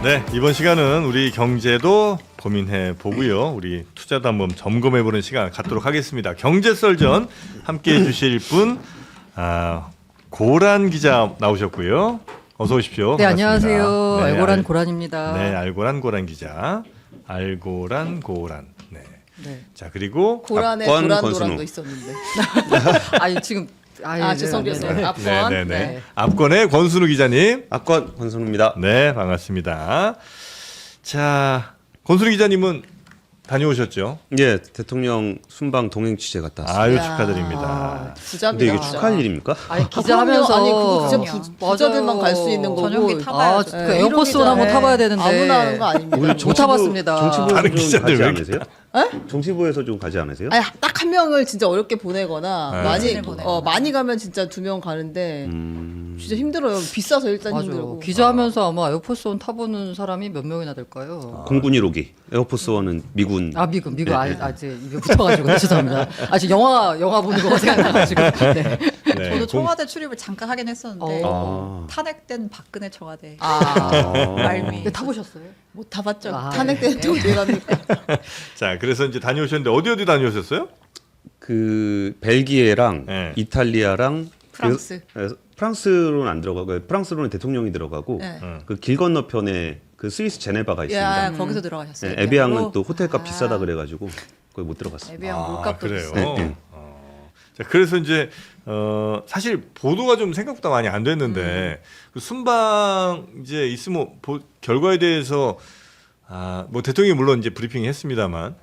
네, 이번 시간은 우리 경제도 고민해 보고요. 우리 투자도 한번 점검해 보는 시간 갖도록 하겠습니다. 경제썰전 함께 해 주실 분 고란 기자 나오셨고요. 어서 오십시오. 네, 반갑습니다. 안녕하세요. 네, 알고란 고란입니다. 네, 알고란 고란 기자. 알고란 고란. 네. 네. 자, 그리고 고란에 압권 고란 권순우. 도란도 있었는데. 아니 지금 죄송해요. 네. 앞권. 네네네. 네. 압권의 권순우 기자님. 압권 권순우입니다. 네, 반갑습니다. 자, 권순우 기자님은 다녀오셨죠? 예, 대통령 순방 동행 취재 갔다 왔습니다. 아유, 이야, 축하드립니다. 부자입니다. 근데 이게 축하할 일입니까? 아니 기자하면서 아니 그거 진짜 부자들만 갈 수 있는 거고. 전용기 타봐야죠. 그 에어포스원 한번 타봐야 되는데 아무나 하는 거 아닙니다. 우리 못 타봤습니다. 정치부에서 다른 좀 기자들 가지 왜 않으세요? 정치부에서 좀 가지 않으세요? 아니 딱 한 명을 진짜 어렵게 보내거나 네. 많이 보내거나. 많이 가면 진짜 2명 가는데 진짜 힘들어요. 비싸서 일단 맞아. 힘들고. 기자하면서 아마 에어포스원 타보는 사람이 몇 명이나 될까요? 공군 1호기 에어포스원은 미군. 미국 네. 아직 입에 붙어가지고 죄송합니다. 아직 영화 보는 거 생각나가지고. 네. 네, 저도 청와대 출입을 잠깐 하긴 했었는데 아. 탄핵된 박근혜 청와대 아. 말미. 네, 타보셨어요? 못 타봤죠. 아, 탄핵되는 또 어디 갑니까? 자, 그래서 이제 다녀오셨는데 어디 다녀오셨어요? 그 벨기에랑 네. 이탈리아랑 프랑스. 프랑스로는 안 들어가고 프랑스로는 대통령이 들어가고 네. 그 길 건너편에 그 스위스 제네바가 있습니다. 야 거기서 들어가셨어요. 네, 에비앙은 또 호텔값 비싸다 그래가지고 거기 못 들어갔어요. 에비앙 물값도 그래요. 비싸요. 네, 네. 자, 그래서 이제 사실 보도가 좀 생각보다 많이 안 됐는데 그 순방 이제 있으면 결과에 대해서 뭐 대통령이 물론 이제 브리핑했습니다만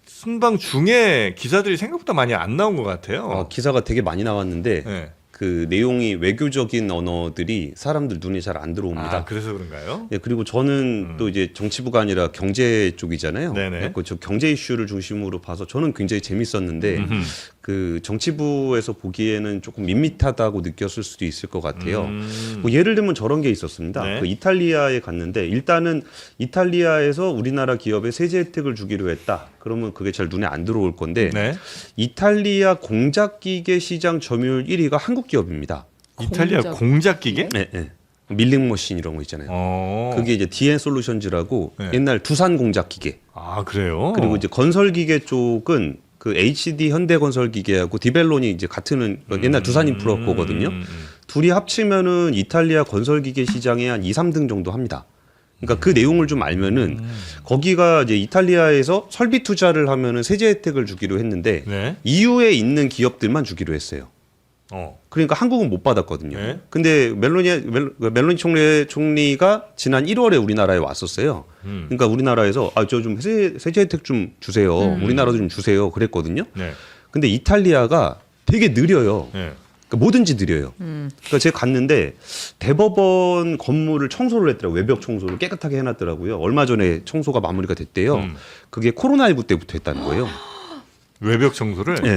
순방 중에 기사들이 생각보다 많이 안 나온 것 같아요. 기사가 되게 많이 나왔는데 네. 그 내용이 외교적인 언어들이 사람들 눈에 잘 안 들어옵니다. 그래서 그런가요? 예, 그리고 저는 또 이제 정치부가 아니라 경제 쪽이잖아요. 네네. 그 저 경제 이슈를 중심으로 봐서 저는 굉장히 재밌었는데 그 정치부에서 보기에는 조금 밋밋하다고 느꼈을 수도 있을 것 같아요. 뭐 예를 들면 저런 게 있었습니다. 네. 그 이탈리아에 갔는데 일단은 이탈리아에서 우리나라 기업에 세제 혜택을 주기로 했다. 그러면 그게 잘 눈에 안 들어올 건데 네. 이탈리아 공작기계 시장 점유율 1위가 한국 기업입니다. 이탈리아 공작 기계? 네, 네. 밀링 머신 이런 거 있잖아요. 그게 이제 DN 솔루션즈라고 네. 옛날 두산 공작 기계. 그래요? 그리고 이제 건설 기계 쪽은 그 HD 현대건설 기계하고 디벨론이 이제 같은 옛날 두산 인프라 거거든요. 둘이 합치면은 이탈리아 건설 기계 시장의 한 2, 3등 정도 합니다. 그러니까 그 내용을 좀 알면은 거기가 이제 이탈리아에서 설비 투자를 하면은 세제 혜택을 주기로 했는데 네. EU에 있는 기업들만 주기로 했어요. 그러니까 한국은 못 받았거든요. 네. 근데 멜로니 총리가 지난 1월에 우리나라에 왔었어요. 그러니까 우리나라에서 저 좀 세제 혜택 좀 주세요. 우리나라도 좀 주세요. 그랬거든요. 네. 근데 이탈리아가 되게 느려요. 네. 그러니까 뭐든지 느려요. 그러니까 제가 갔는데 대법원 건물을 청소를 했더라고요. 외벽 청소를 깨끗하게 해놨더라고요. 얼마 전에 청소가 마무리가 됐대요. 그게 코로나19 때부터 했다는 거예요. 외벽 청소를? 네.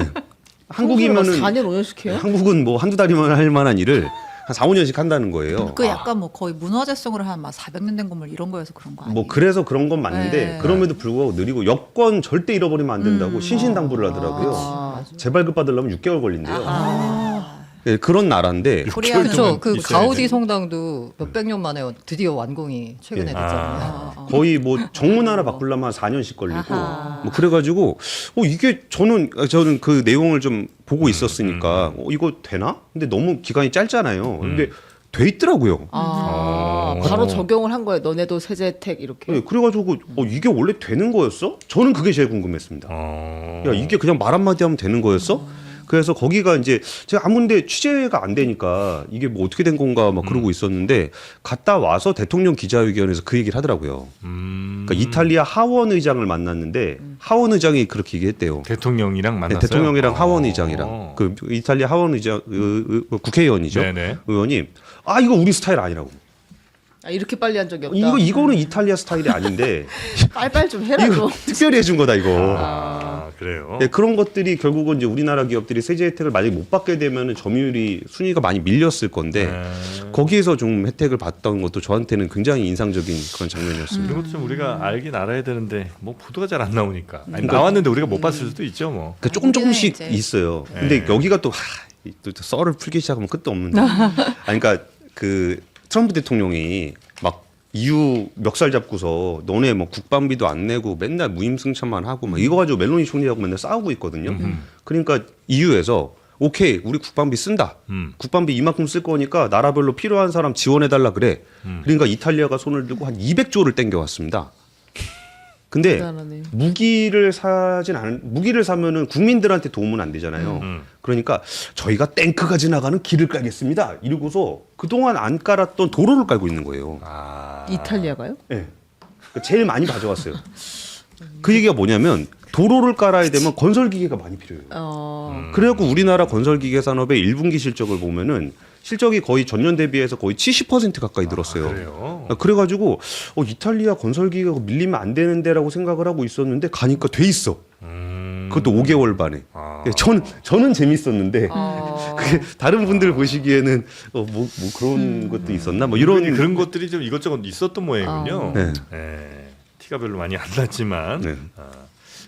한국이면은 4년 5년씩 해요? 한국은 뭐 한두 달이면 할 만한 일을 한 4, 5년씩 한다는 거예요. 그 약간 뭐 거의 문화재성으로 한 막 400년 된 건물 이런 거여서 그런 거 아니에요? 뭐 그래서 그런 건 맞는데 네. 그럼에도 불구하고 느리고 여권 절대 잃어버리면 안 된다고 신신당부를 하더라고요. 재발급 받으려면 6개월 걸린대요. 네, 그런 나라인데 코리아는 그렇죠. 그 있어야지. 가우디 성당도 몇백 년 만에 드디어 완공이 최근에 예. 됐잖아요. 거의 뭐 정문 하나 바꾸려면 한 4년씩 걸리고 뭐 그래가지고 이게 저는 그 내용을 좀 보고 있었으니까 이거 되나? 근데 너무 기간이 짧잖아요. 근데 돼 있더라고요. 바로 적용을 한 거예요. 너네도 세제 혜택 이렇게. 네, 그래가지고 이게 원래 되는 거였어? 저는 그게 제일 궁금했습니다. 야 이게 그냥 말 한마디 하면 되는 거였어? 그래서 거기가 이제 제가 아무데 취재가 안 되니까 이게 뭐 어떻게 된 건가 막 그러고 있었는데 갔다 와서 대통령 기자회견에서 그 얘기를 하더라고요. 그러니까 이탈리아 하원 의장을 만났는데 하원 의장이 그렇게 얘기했대요. 대통령이랑 네, 만났어요? 대통령이랑 하원 의장이랑 그 이탈리아 하원 의장 국회의원이죠. 네네. 의원님 이거 우리 스타일 아니라고. 이렇게 빨리 한 적이 없다. 이거는 이탈리아 스타일이 아닌데 빨빨 좀 해라 이거 좀. 특별히 해준 거다 이거. 그래요? 네, 그런 것들이 결국은 이제 우리나라 기업들이 세제 혜택을 만약에 못 받게 되면 점유율이 순위가 많이 밀렸을 건데 거기에서 좀 혜택을 받던 것도 저한테는 굉장히 인상적인 그런 장면이었습니다. 이것도 좀 우리가 알긴 알아야 되는데 뭐 보도가 잘 안 나오니까 그러니까 나왔는데 우리가 못 봤을 수도 있죠 뭐. 그러니까 조금씩 이제- 있어요. 근데 여기가 또 썰을 풀기 시작하면 끝도 없는데. 그러니까 그 트럼프 대통령이 막 EU 멱살 잡고서 너네 뭐 국방비도 안 내고 맨날 무임승차만 하고 막 이거 가지고 멜로니 총리하고 맨날 싸우고 있거든요. 그러니까 EU에서 오케이 우리 국방비 쓴다. 국방비 이만큼 쓸 거니까 나라별로 필요한 사람 지원해달라 그래. 그러니까 이탈리아가 손을 들고 한 200조를 땡겨왔습니다. 근데 대단하네. 무기를 사면은 국민들한테 도움은 안 되잖아요. 그러니까 저희가 탱크가 지나가는 길을 깔겠습니다. 이러고서 그동안 안 깔았던 도로를 깔고 있는 거예요. 이탈리아가요? 네. 제일 많이 가져왔어요. 그 얘기가 뭐냐면 도로를 깔아야 되면 건설 기계가 많이 필요해요. 그래갖고 우리나라 건설 기계 산업의 1분기 실적을 보면은 실적이 거의 전년 대비해서 거의 70% 가까이 늘었어요. 그래요? 그래가지고 이탈리아 건설 기계가 밀리면 안 되는데라고 생각을 하고 있었는데 가니까 돼 있어. 그것도 5개월 반에. 저는 재밌었는데 그게 다른 분들 보시기에는 뭐 그런 것도 있었나 뭐 이런 그런 것들이 좀 이것저것 있었던 모양이군요. 네. 네. 티가 별로 많이 안 났지만. 네.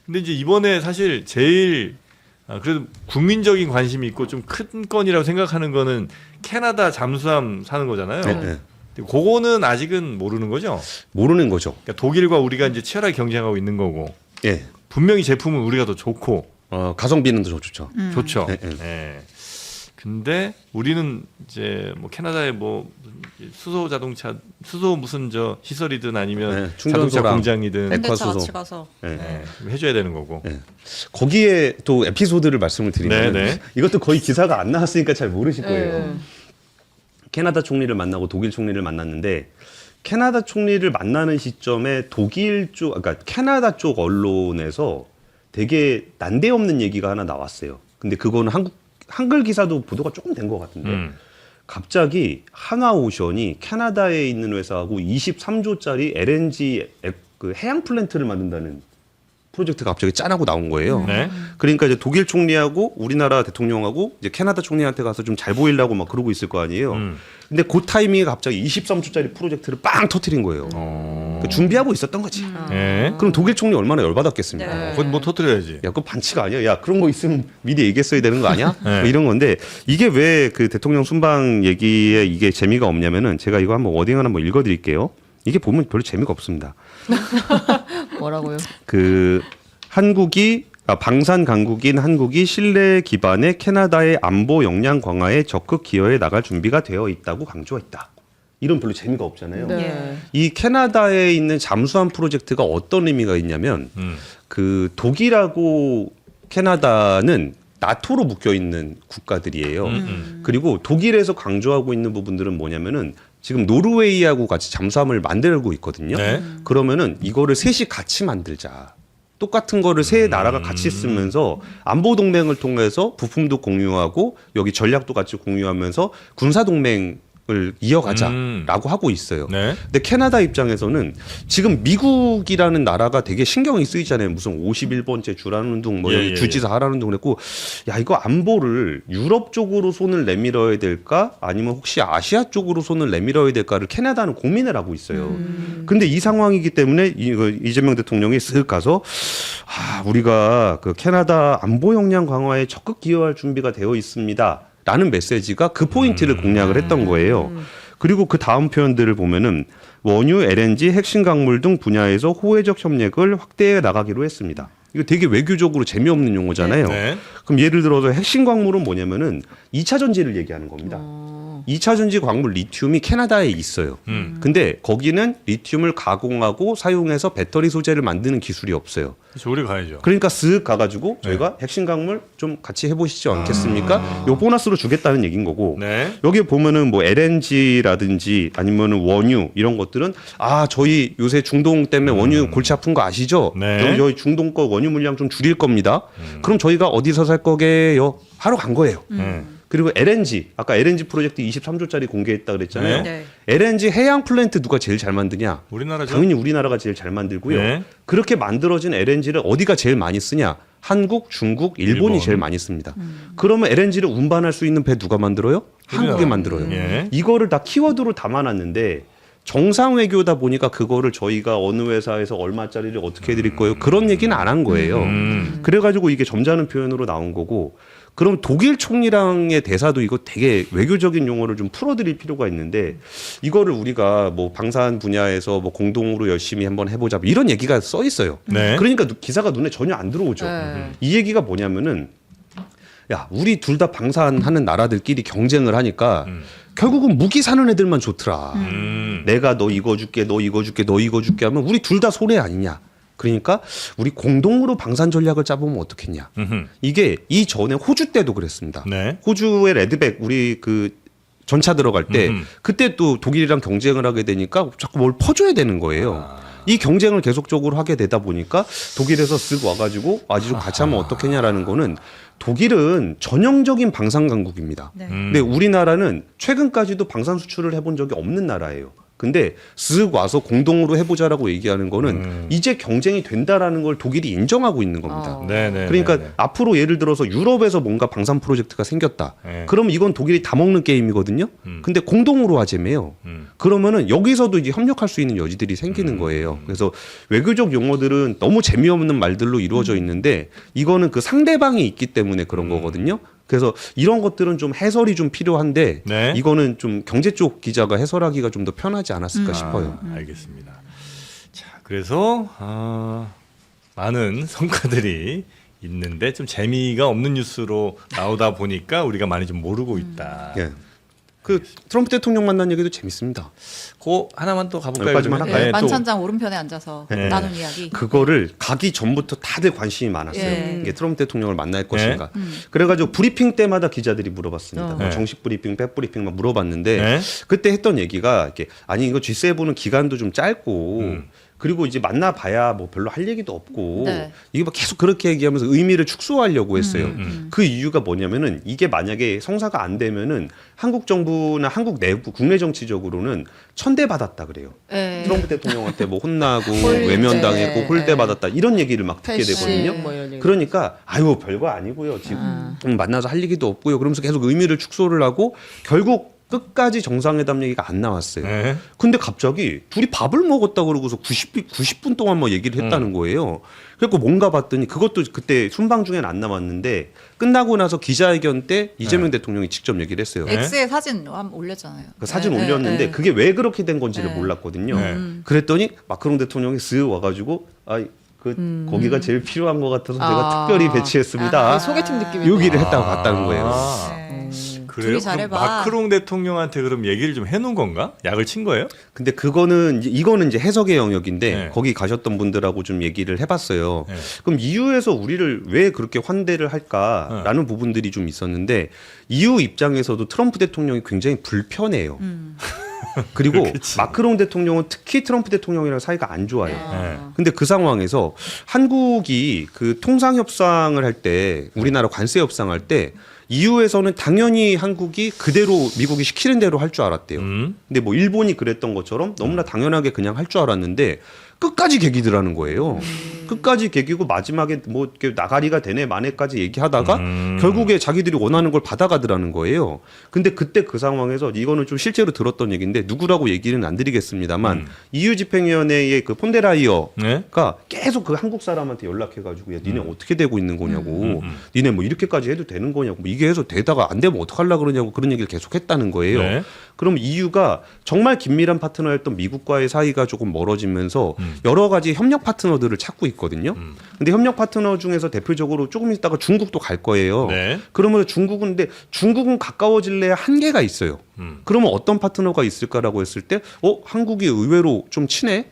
근데 이제 이번에 사실 제일 그래도 국민적인 관심이 있고 좀 큰 건이라고 생각하는 거는 캐나다 잠수함 사는 거잖아요. 네, 네. 근데 그거는 아직은 모르는 거죠. 모르는 거죠. 그러니까 독일과 우리가 이제 치열하게 경쟁하고 있는 거고 예. 분명히 제품은 우리가 더 좋고 가성비는 더 좋죠. 좋죠. 네, 네. 네. 근데 우리는 이제 뭐 캐나다에 뭐 수소 자동차 수소 무슨 저 시설이든 아니면 네, 자동차 충전소랑 공장이든 네. 현대차 액화수소. 같이 가서 예. 네, 해줘야 되는 거고. 예. 거기에 또 에피소드를 말씀을 드리면 네, 네. 이것도 거의 기사가 안 나왔으니까 잘 모르실 거예요. 네. 캐나다 총리를 만나고 독일 총리를 만났는데 캐나다 총리를 만나는 시점에 독일 쪽, 그러니까 캐나다 쪽 언론에서 되게 난데없는 얘기가 하나 나왔어요. 근데 그거는 한글 기사도 보도가 조금 된 것 같은데 갑자기 하나오션이 캐나다에 있는 회사하고 23조짜리 LNG 그 해양 플랜트를 만든다는 프로젝트가 갑자기 짠하고 나온 거예요. 네. 그러니까 이제 독일 총리하고 우리나라 대통령하고 이제 캐나다 총리한테 가서 좀 잘 보이려고 막 그러고 있을 거 아니에요. 근데 그 타이밍에 갑자기 23조짜리 프로젝트를 빵 터트린 거예요. 그러니까 준비하고 있었던 거지. 네. 그럼 독일 총리 얼마나 열받았겠습니까? 네. 그건 뭐 터뜨려야지. 야, 그거 반칙 아니야? 야, 그런 거 있으면 미리 얘기했어야 되는 거 아니야? 네. 뭐 이런 건데 이게 왜 그 대통령 순방 얘기에 이게 재미가 없냐면은 제가 이거 한번 워딩 하나 한번 읽어드릴게요. 이게 보면 별로 재미가 없습니다. 뭐라고요? 그 방산 강국인 한국이 신뢰 기반의 캐나다의 안보 역량 강화에 적극 기여해 나갈 준비가 되어 있다고 강조했다. 이런 별로 재미가 없잖아요. 네. 이 캐나다에 있는 잠수함 프로젝트가 어떤 의미가 있냐면 그 독일하고 캐나다는 나토로 묶여 있는 국가들이에요. 그리고 독일에서 강조하고 있는 부분들은 뭐냐면은 지금 노르웨이하고 같이 잠수함을 만들고 있거든요. 네. 그러면은 이거를 셋이 같이 만들자. 똑같은 거를 세 나라가 같이 쓰면서 안보 동맹을 통해서 부품도 공유하고 여기 전략도 같이 공유하면서 군사 동맹을 이어가자라고 하고 있어요. 네. 근데 캐나다 입장에서는 지금 미국이라는 나라가 되게 신경이 쓰이잖아요. 무슨 51번째 주라는 둥, 뭐 예, 여기 예, 주지사 하라는 둥 그랬고, 야 이거 안보를 유럽 쪽으로 손을 내밀어야 될까, 아니면 혹시 아시아 쪽으로 손을 내밀어야 될까를 캐나다는 고민을 하고 있어요. 근데 이 상황이기 때문에 이재명 대통령이 쓱 가서 우리가 그 캐나다 안보 역량 강화에 적극 기여할 준비가 되어 있습니다. 라는 메시지가 그 포인트를 공략을 했던 거예요. 그리고 그 다음 표현들을 보면은 원유, LNG, 핵심 광물 등 분야에서 호혜적 협력을 확대해 나가기로 했습니다. 이거 되게 외교적으로 재미없는 용어잖아요. 네. 그럼 예를 들어서 핵심 광물은 뭐냐면은 2차 전지를 얘기하는 겁니다. 2차 전지 광물 리튬이 캐나다에 있어요. 근데 거기는 리튬을 가공하고 사용해서 배터리 소재를 만드는 기술이 없어요. 그래서 우리 가야죠. 그러니까 쓱 가가지고 저희가 핵심 광물 좀 같이 해보시지 않겠습니까? 요 보너스로 주겠다는 얘기인 거고. 네. 여기 보면은 뭐 LNG라든지 아니면은 원유 이런 것들은 저희 요새 중동 때문에 원유 골치 아픈 거 아시죠? 네. 저희 중동 거 원유 물량 좀 줄일 겁니다. 그럼 저희가 어디서 살 거게요? 하러 간 거예요. 그리고 LNG 아까 LNG 프로젝트 23조짜리 공개했다 그랬잖아요. 네. LNG 해양 플랜트 누가 제일 잘 만드냐? 우리나라죠. 당연히 우리나라가 제일 잘 만들고요. 네. 그렇게 만들어진 LNG를 어디가 제일 많이 쓰냐? 한국, 중국, 일본이 일본. 제일 많이 씁니다. 그러면 LNG를 운반할 수 있는 배 누가 만들어요? 한국이 만들어요. 예. 이거를 다 키워드로 담아놨는데 정상 외교다 보니까 그거를 저희가 어느 회사에서 얼마짜리를 어떻게 해드릴 거예요? 그런 얘기는 안 한 거예요. 그래가지고 이게 점잖은 표현으로 나온 거고 그럼 독일 총리랑의 대사도 이거 되게 외교적인 용어를 좀 풀어드릴 필요가 있는데 이거를 우리가 뭐 방산 분야에서 뭐 공동으로 열심히 한번 해보자 뭐 이런 얘기가 써 있어요. 네. 그러니까 기사가 눈에 전혀 안 들어오죠. 네. 이 얘기가 뭐냐면은 야 우리 둘 다 방산하는 나라들끼리 경쟁을 하니까 결국은 무기 사는 애들만 좋더라. 내가 너 이거 줄게, 너 이거 줄게, 너 이거 줄게 하면 우리 둘 다 손해 아니냐. 그러니까 우리 공동으로 방산 전략을 짜보면 어떻겠냐. 이게 이전에 호주 때도 그랬습니다. 네. 호주의 레드백 우리 그 전차 들어갈 때 그때 또 독일이랑 경쟁을 하게 되니까 자꾸 뭘 퍼줘야 되는 거예요. 이 경쟁을 계속적으로 하게 되다 보니까 독일에서 쓱 와가지고 아주 같이 하면 어떻겠냐라는 거는 독일은 전형적인 방산 강국입니다. 네. 근데 우리나라는 최근까지도 방산 수출을 해본 적이 없는 나라예요. 근데 쓱 와서 공동으로 해보자라고 얘기하는 거는 이제 경쟁이 된다라는 걸 독일이 인정하고 있는 겁니다. 네네. 그러니까 앞으로 예를 들어서 유럽에서 뭔가 방산 프로젝트가 생겼다. 네. 그럼 이건 독일이 다 먹는 게임이거든요. 근데 공동으로 하자며요. 그러면은 여기서도 이제 협력할 수 있는 여지들이 생기는 거예요. 그래서 외교적 용어들은 너무 재미없는 말들로 이루어져 있는데 이거는 그 상대방이 있기 때문에 그런 거거든요. 그래서 이런 것들은 좀 해설이 좀 필요한데 네. 이거는 좀 경제 쪽 기자가 해설하기가 좀 더 편하지 않았을까 싶어요. 알겠습니다. 자, 그래서 많은 성과들이 있는데 좀 재미가 없는 뉴스로 나오다 보니까 우리가 많이 좀 모르고 있다. 예. 그 트럼프 대통령 만난 얘기도 재밌습니다. 그 하나만 또 가볼까요? 여기까지만 그러면? 할까요? 네, 또 만찬장 오른편에 앉아서 네. 나눈 이야기. 그거를 가기 전부터 다들 관심이 많았어요. 예. 이게 트럼프 대통령을 만날 것인가. 그래가지고 브리핑 때마다 기자들이 물어봤습니다. 뭐 네. 정식 브리핑, 백 브리핑 막 물어봤는데 네. 그때 했던 얘기가 이렇게 아니 이거 G7은 기간도 좀 짧고 그리고 이제 만나봐야 뭐 별로 할 얘기도 없고 네. 이게 막 계속 그렇게 얘기하면서 의미를 축소하려고 했어요. 그 이유가 뭐냐면은 이게 만약에 성사가 안 되면은 한국 정부나 한국 내부 국내 정치적으로는 천대받았다 그래요. 예. 트럼프 대통령한테 뭐 혼나고 홀대. 외면당했고 홀대받았다 이런 얘기를 막 듣게 패싱 되거든요. 뭐 이런 얘기. 그러니까 아유 별거 아니고요. 지금 만나서 할 얘기도 없고요. 그러면서 계속 의미를 축소를 하고 결국 끝까지 정상회담 얘기가 안 나왔어요. 네. 근데 갑자기 둘이 밥을 먹었다 그러고서 90분 동안 뭐 얘기를 했다는 거예요. 그래서 뭔가 봤더니 그것도 그때 순방 중엔 안 남았는데 끝나고 나서 기자회견 때 이재명 대통령이 직접 얘기를 했어요. X에 사진 한번 올렸잖아요. 그 사진 네, 올렸는데 네, 그게 왜 그렇게 된 건지를 네. 몰랐거든요. 네. 그랬더니 마크롱 대통령이 쓱 와가지고 거기가 제일 필요한 것 같아서 제가 특별히 배치했습니다. 소개팅 느낌이 여기를 했다고 갔다는 거예요. 아, 네. 그래요? 둘이 그럼 잘해봐. 마크롱 대통령한테 그럼 얘기를 좀 해놓은 건가? 약을 친 거예요? 근데 그거는 이거는 이제 해석의 영역인데 네. 거기 가셨던 분들하고 좀 얘기를 해봤어요. 네. 그럼 EU에서 우리를 왜 그렇게 환대를 할까라는 부분들이 좀 있었는데 EU 입장에서도 트럼프 대통령이 굉장히 불편해요. 그리고 그렇겠지. 마크롱 대통령은 특히 트럼프 대통령이랑 사이가 안 좋아요. 네. 근데 그 상황에서 한국이 그 통상 협상을 할 때 우리나라 관세 협상할 때 EU에서는 당연히 한국이 그대로 미국이 시키는 대로 할 줄 알았대요. 근데 뭐 일본이 그랬던 것처럼 너무나 당연하게 그냥 할 줄 알았는데 끝까지 개기더라는 거예요. 끝까지 개기고 마지막에 뭐 이렇게 나가리가 되네 마네까지 얘기하다가 결국에 자기들이 원하는 걸 받아가더라는 거예요. 근데 그때 그 상황에서 이거는 좀 실제로 들었던 얘기인데 누구라고 얘기는 안 드리겠습니다만 EU 집행위원회의 그 폰데라이어가 네? 계속 그 한국 사람한테 연락해가지고 야 니네 어떻게 되고 있는 거냐고 니네 뭐 이렇게까지 해도 되는 거냐고 뭐 이게 해서 되다가 안 되면 어떡하려고 그러냐고 그런 얘기를 계속 했다는 거예요. 네. 그럼 EU가 정말 긴밀한 파트너였던 미국과의 사이가 조금 멀어지면서 여러 가지 협력 파트너들을 찾고 있거든요. 근데 협력 파트너 중에서 대표적으로 조금 있다가 중국도 갈 거예요. 네. 그러면 중국은 가까워질래야 한계가 있어요. 그러면 어떤 파트너가 있을까라고 했을 때 한국이 의외로 좀 친해?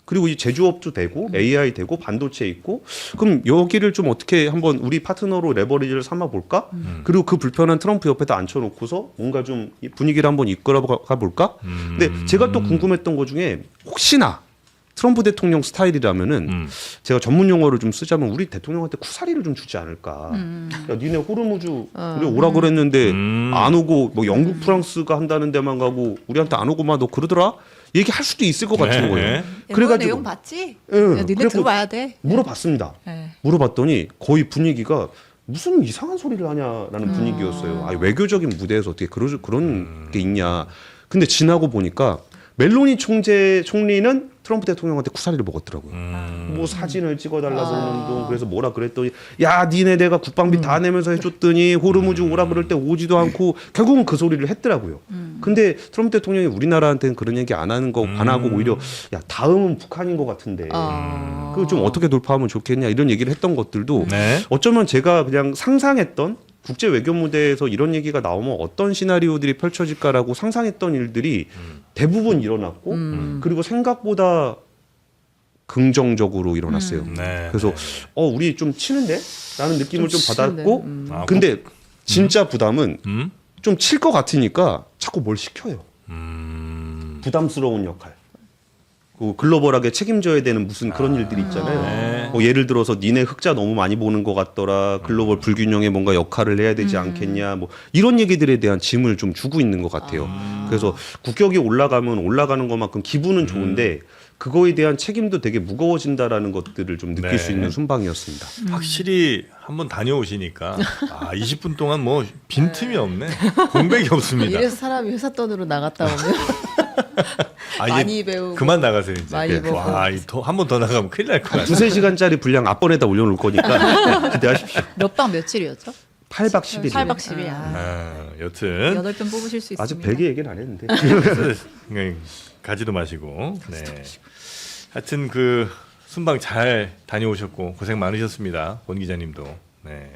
그리고 이 제조업도 되고 AI 되고 반도체 있고 그럼 여기를 좀 어떻게 한번 우리 파트너로 레버리지를 삼아 볼까? 그리고 그 불편한 트럼프 옆에다 앉혀놓고서 뭔가 좀 이 분위기를 한번 이끌어가 볼까? 근데 제가 또 궁금했던 것 중에 혹시나 트럼프 대통령 스타일이라면은 제가 전문 용어를 좀 쓰자면 우리 대통령한테 쿠사리를 좀 주지 않을까? 야, 니네 호르무즈 우리 오라 그랬는데 안 오고 뭐 영국 프랑스가 한다는 데만 가고 우리한테 안 오고만 너 그러더라? 얘기할 수도 있을 것 같은 네. 거예요. 그래가지고 내용 봤지? 예, 야, 니네 그래갖고 들어봐야 돼. 물어봤습니다. 네. 물어봤더니 거의 분위기가 무슨 이상한 소리를 하냐라는 분위기였어요. 아니, 외교적인 무대에서 어떻게 그런 게 있냐. 근데 지나고 보니까 멜로니 총리는 트럼프 대통령한테 쿠사리를 먹었더라고요. 뭐 사진을 찍어달라 그러는 둥 그래서 뭐라 그랬더니 야 니네 내가 국방비 다 내면서 해줬더니 호르무즈 오라 그럴 때 오지도 않고 결국은 그 소리를 했더라고요. 근데 트럼프 대통령이 우리나라한테는 그런 얘기 안 하는 거 안 하고 오히려 야 다음은 북한인 것 같은데 그걸 좀 어떻게 돌파하면 좋겠냐 이런 얘기를 했던 것들도 네. 어쩌면 제가 그냥 상상했던 국제 외교 무대에서 이런 얘기가 나오면 어떤 시나리오들이 펼쳐질까라고 상상했던 일들이 대부분 일어났고 그리고 생각보다 긍정적으로 일어났어요. 네. 그래서 우리 좀 치는데? 라는 느낌을 좀 받았고 아, 근데 진짜 부담은 음? 좀 칠 것 같으니까 자꾸 뭘 시켜요. 부담스러운 역할. 그 글로벌하게 책임져야 되는 무슨 그런 일들이 있잖아요. 네. 뭐 예를 들어서 니네 흑자 너무 많이 보는 것 같더라. 글로벌 불균형에 뭔가 역할을 해야 되지 않겠냐. 뭐 이런 얘기들에 대한 짐을 좀 주고 있는 것 같아요. 그래서 국격이 올라가면 올라가는 것만큼 기분은 좋은데 그거에 대한 책임도 되게 무거워진다라는 것들을 좀 느낄 네. 수 있는 순방이었습니다. 확실히 한번 다녀오시니까 20분 동안 뭐 빈틈이 없네. 공백이 없습니다. 이래서 사람이 회사 돈으로 나갔다 오면 아, 이제 많이 배우고 그만 나가세요 이제. 많이 보고. 한 번 더 나가면 큰일 날 것 같아요. 두세 시간짜리 분량 앞번에다 올려놓을 거니까 기대하십시오. 몇 박 며칠이었죠? 8박 10일. 8박 10일. 여튼 8편 뽑으실 수 있습니다. 아직 100의 얘기는 안 했는데. 그냥 가지도 마시고. 네. 하여튼 그 순방 잘 다녀오셨고 고생 많으셨습니다. 권 기자님도. 네.